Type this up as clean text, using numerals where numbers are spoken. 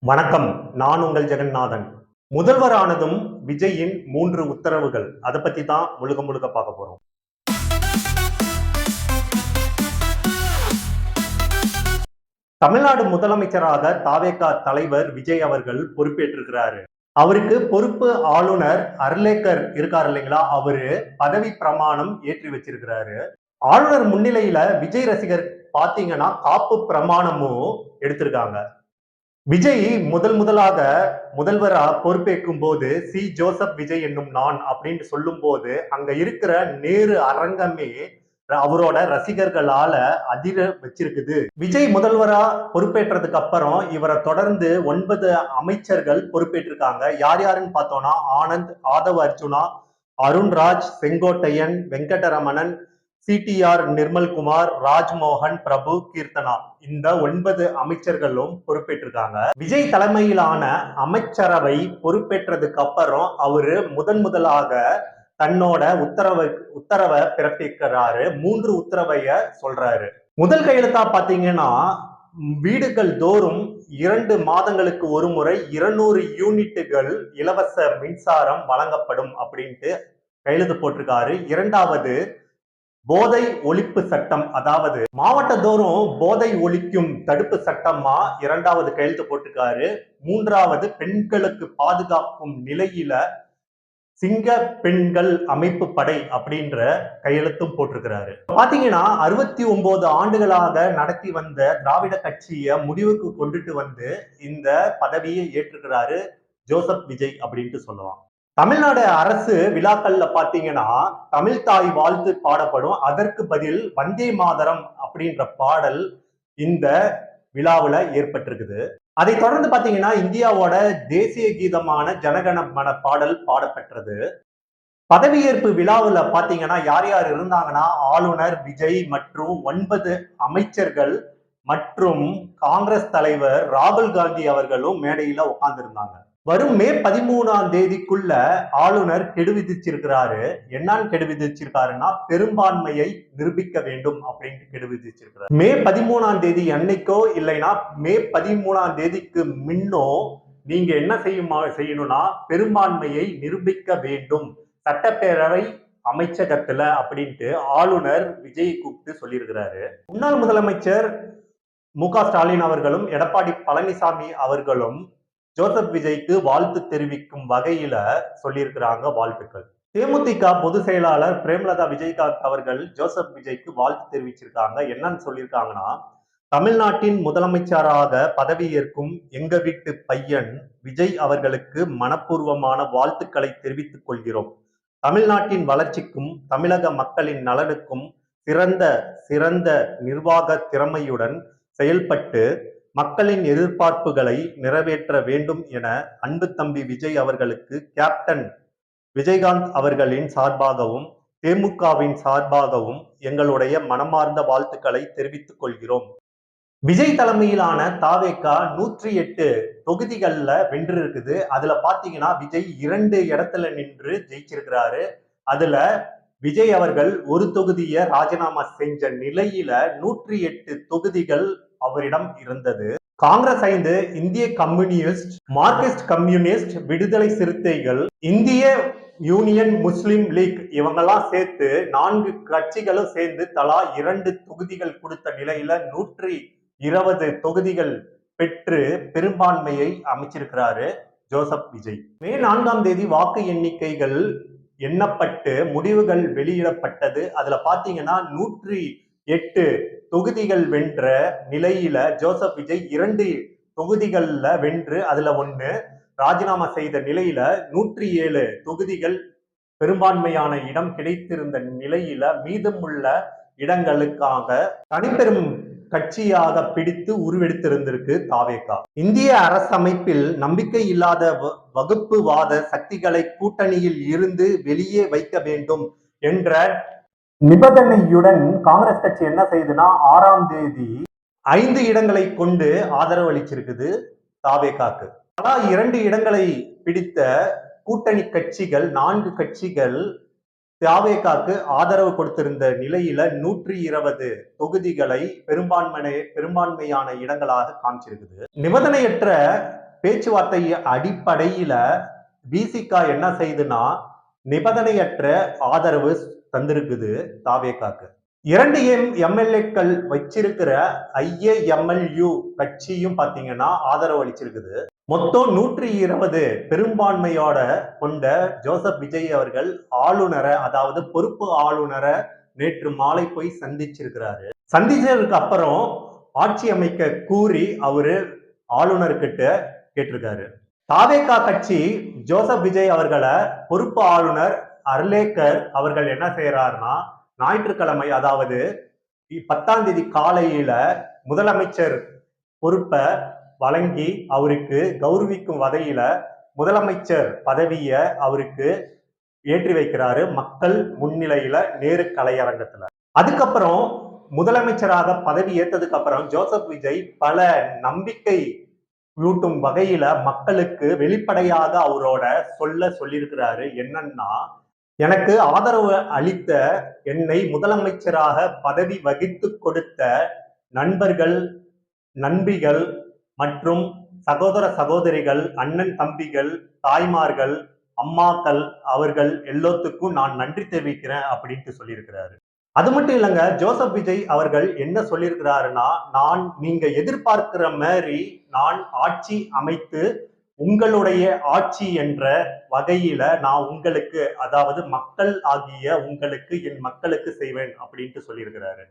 வணக்கம். நான் உங்கள் ஜெகநாதன். முதல்வரானதும் விஜயின் 3 உத்தரவுகள். அத பத்தி தான் முழுக்க முழுக்க பார்க்க போறோம். தமிழ்நாடு முதலமைச்சராக தாவேகா தலைவர் விஜய் அவர்கள் பொறுப்பேற்றிருக்கிறாரு. அவருக்கு பொறுப்பு ஆளுநர் அர்லேக்கர் இருக்காரு இல்லைங்களா? அவரு பதவி பிரமாணம் ஏற்றி வச்சிருக்கிறாரு. ஆளுநர் முன்னிலையில விஜய் ரசிகர் பார்த்தீங்கன்னா, காப்பு பிரமாணமும் எடுத்திருக்காங்க. விஜய் முதலாக முதல்வரா பொறுப்பேற்கும் போது ஜோசப் விஜய் என்னும் நான் அப்படின்னு சொல்லும் போது அங்க இருக்கிற நேரு அரங்கமே அவரோட ரசிகர்களால அதிர வச்சிருக்குது. விஜய் முதல்வரா பொறுப்பேற்றதுக்கு அப்புறம் இவரை தொடர்ந்து 9 அமைச்சர்கள் பொறுப்பேற்றிருக்காங்க. யார் யாருன்னு பார்த்தோம்னா ஆனந்த், ஆதவ் அர்ஜுனா, அருண்ராஜ், செங்கோட்டையன், வெங்கடரமணன், சிடிஆர் நிர்மல்குமார், ராஜ்மோகன், பிரபு, கீர்த்தனா இந்த 9 அமைச்சர்களும் பொறுப்பேற்றிருக்காங்க. விஜய் தலைமையிலான அமைச்சரவை பொறுப்பேற்றதுக்கு அப்புறம் அவரு முதலாக தன்னோட உத்தரவை பிறப்பிக்கிறாரு. 3 உத்தரவைய சொல்றாரு. முதல் கையெழுத்தா பாத்தீங்கன்னா, வீடுகள் தோறும் 2 மாதங்களுக்கு ஒரு முறை 200 யூனிட்டுகள் இலவச மின்சாரம் வழங்கப்படும் அப்படின்ட்டு கையெழுத்து போட்டிருக்காரு. இரண்டாவது, போதை ஒழிப்பு சட்டம், அதாவது மாவட்டத்தோறும் போதை ஒழிக்கும் தடுப்பு சட்டமா 2வது கையெழுத்து போட்டிருக்காரு. 3வது, பெண்களுக்கு பாதுகாக்கும் நிலையில சிங்க பெண்கள் அமைப்பு படை அப்படின்ற கையெழுத்தும் போட்டிருக்கிறாரு. பாத்தீங்கன்னா 69 ஆண்டுகளாக நடத்தி வந்த திராவிட கட்சியை முடிவுக்கு கொண்டுட்டு வந்து இந்த பதவியை ஏற்றுக்கிறாரு ஜோசப் விஜய் அப்படின்ட்டு சொல்லலாம். தமிழ்நாடு அரசு விழாக்கள்ல பாத்தீங்கன்னா தமிழ் தாய் வாழ்த்து பாடப்படும். அதற்கு பதில் வந்தே மாதரம் அப்படின்ற பாடல் இந்த விழாவில் ஏற்பட்டிருக்குது. அதை தொடர்ந்து பாத்தீங்கன்னா இந்தியாவோட தேசிய கீதமான ஜனகணமன பாடல் பாடப்பெற்றது. பதவியேற்பு விழாவில் பாத்தீங்கன்னா யார் யார் இருந்தாங்கன்னா ஆளுநர் விஜய் மற்றும் 9 அமைச்சர்கள் மற்றும் காங்கிரஸ் தலைவர் ராகுல் காந்தி அவர்களும் மேடையில உட்கார்ந்து இருந்தாங்க. வரும் மே 13ஆம் தேதிக்குள்ள ஆளுநர் கெடு விதிச்சிருக்கிறாரு. என்னன்னு கெடு விதிச்சிருக்காருன்னா பெரும்பான்மையை நிரூபிக்க வேண்டும் அப்படின்ட்டு கெடு விதிச்சிருக்கிறார். மே 13ஆம் தேதி அன்னைக்கோ இல்லைன்னா மே 13ஆம் தேதிக்கு முன்னோ நீங்க என்ன செய்யணும்னா பெரும்பான்மையை நிரூபிக்க வேண்டும் சட்டப்பேரவை அமைச்சகத்துல அப்படின்ட்டு ஆளுநர் விஜய் கூப்பிட்டு சொல்லியிருக்கிறாரு. முன்னாள் முதலமைச்சர் மு.க. ஸ்டாலின் அவர்களும் எடப்பாடி பழனிசாமி அவர்களும் ஜோசப் விஜய்க்கு வாழ்த்து தெரிவிக்கும் வகையில சொல்லியிருக்கிறாங்க வாழ்த்துக்கள். தேமுதிக பொதுச் செயலாளர் பிரேமலதா விஜயகாந்த் அவர்கள் ஜோசப் விஜய்க்கு வாழ்த்து தெரிவிச்சிருக்காங்க. என்னன்னு சொல்லியிருக்காங்கன்னா, தமிழ்நாட்டின் முதலமைச்சராக பதவியேற்கும் எங்க வீட்டு பையன் விஜய் அவர்களுக்கு மனப்பூர்வமான வாழ்த்துக்களை தெரிவித்துக் கொள்கிறோம். தமிழ்நாட்டின் வளர்ச்சிக்கும் தமிழக மக்களின் நலனுக்கும் சிறந்த நிர்வாக திறமையுடன் செயல்பட்டு மக்களின் எதிர்பார்ப்புகளை நிறைவேற்ற வேண்டும் என அன்பு தம்பி விஜய் அவர்களுக்கு கேப்டன் விஜயகாந்த் அவர்களின் சார்பாகவும் தேமுகவின் சார்பாகவும் எங்களுடைய மனமார்ந்த வாழ்த்துக்களை தெரிவித்துக் கொள்கிறோம். விஜய் தலைமையிலான தாவேகா 108 தொகுதிகள்ல வென்று இருக்குது. அதுல பாத்தீங்கன்னா விஜய் 2 இடத்துல நின்று ஜெயிச்சிருக்கிறாரு. அதுல விஜய் அவர்கள் ஒரு தொகுதியை ராஜினாமா செஞ்ச நிலையில 108 தொகுதிகள் அவரிடம் இருந்தது. காங்கிரஸ் 5, இந்திய கம்யூனிஸ்ட், மார்க்சிஸ்ட் கம்யூனிஸ்ட், விடுதலை சிறுத்தைகள், இந்திய யூனியன் முஸ்லிம் லீக் இவங்கெல்லாம் சேர்த்து 4 கட்சிகளும் சேர்ந்து தலா 2 தொகுதிகள் கொடுத்த நிலையில 120 தொகுதிகள் பெற்று பெரும்பான்மையை அமைச்சிருக்கிறாரு ஜோசப் விஜய். மே 4ஆம் தேதி வாக்கு எண்ணிக்கைகள் எண்ணப்பட்டு முடிவுகள் வெளியிடப்பட்டது. அதுல பாத்தீங்கன்னா 108 தொகுதிகள் வென்ற நிலையில ஜோசப் விஜய் 2 தொகுதிகள்ல வென்று அதுல 1 ராஜினாமா செய்த நிலையில 107 தொகுதிகள் பெரும்பான்மையான இடம் கிடைத்திருந்த நிலையில மீதமுள்ள இடங்களுக்காக தனிப்பெரும் கட்சியாக பிடித்து உருவெடுத்திருந்திருக்கு தாவேகா. இந்திய அரசமைப்பில் நம்பிக்கை இல்லாத வகுப்புவாத சக்திகளை கூட்டணியில் இருந்து வெளியே வைக்க வேண்டும் என்ற நிபந்தனையுடன் காங்கிரஸ் கட்சி என்ன செய்யுதுன்னா 6ஆம் தேதி 5 இடங்களை கொண்டு ஆதரவு அளிச்சிருக்குது தாவேகாக்கு. ஆனா 2 இடங்களை பிடித்த கூட்டணி கட்சிகள் 4 கட்சிகள் தாவேகாக்கு ஆதரவு கொடுத்திருந்த நிலையில 120 தொகுதிகளை பெரும்பான்மையான இடங்களாக காமிச்சிருக்குது. நிபந்தனையற்ற பேச்சுவார்த்தை அடிப்படையில விசிக என்ன செய்யுதுன்னா நிபந்தனையற்ற ஆதரவு தந்திருக்குது தாவேகாக்கு. 2 எம்எல்ஏக்கள் வச்சிருக்கிற ஐஏஎம்எல்யூ கட்சியும் பாத்தீங்கன்னா ஆதரவு அளிச்சிருக்குது. மொத்தம் 120 பெரும்பான்மையோட கொண்ட ஜோசப் விஜய் அவர்கள் ஆளுநரை, அதாவது பொறுப்பு ஆளுநரை நேற்று மாலை போய் சந்திச்சிருக்கிறாரு. சந்திச்சதுக்கு அப்புறம் ஆட்சி அமைக்க கூறி அவரு ஆளுநர்கிட்ட கேட்டிருக்காரு. தாவேகா கட்சி ஜோசப் விஜய் அவர்களை பொறுப்பு ஆளுநர் அர்லேக்கர் அவர்கள் என்ன செய்யறாருன்னா ஞாயிற்றுக்கிழமை, அதாவது 10ஆம் தேதி காலையில முதலமைச்சர் பொறுப்பை வழங்கி அவருக்கு கௌரவிக்கும் வகையில முதலமைச்சர் பதவியை அவருக்கு ஏற்றி வைக்கிறாரு மக்கள் முன்னிலையில நேரு கலையரங்கத்துல. அதுக்கப்புறம் முதலமைச்சராக பதவி ஏற்றதுக்கு அப்புறம் ஜோசப் விஜய் பல நம்பிக்கை ஊட்டும் வகையில மக்களுக்கு வெளிப்படையாக அவரோட சொல்லியிருக்கிறாரு. என்னன்னா, எனக்கு ஆதரவு அளித்த, என்னை முதலமைச்சராக பதவி வகித்து கொடுத்த நண்பர்கள், நண்பிகள் மற்றும் சகோதர சகோதரிகள், அண்ணன் தம்பிகள், தாய்மார்கள், அம்மாக்கள், அவர்கள் எல்லாத்துக்கும் நான் நன்றி தெரிவிக்கிறேன் அப்படின்ட்டு சொல்லியிருக்கிறாரு. அது மட்டும் இல்லைங்க, ஜோசப் விஜய் அவர்கள் என்ன சொல்லியிருக்கிறாருன்னா, நீங்க எதிர்பார்க்கிற மாதிரி நான் ஆட்சி அமைத்து உங்களுடைய ஆட்சி என்ற வகையில நான் உங்களுக்கு, அதாவது மக்கள் ஆகிய உங்களுக்கு, என் மக்களுக்கு செய்வேன் அப்படின்ட்டு சொல்லியிருக்கிறாரு.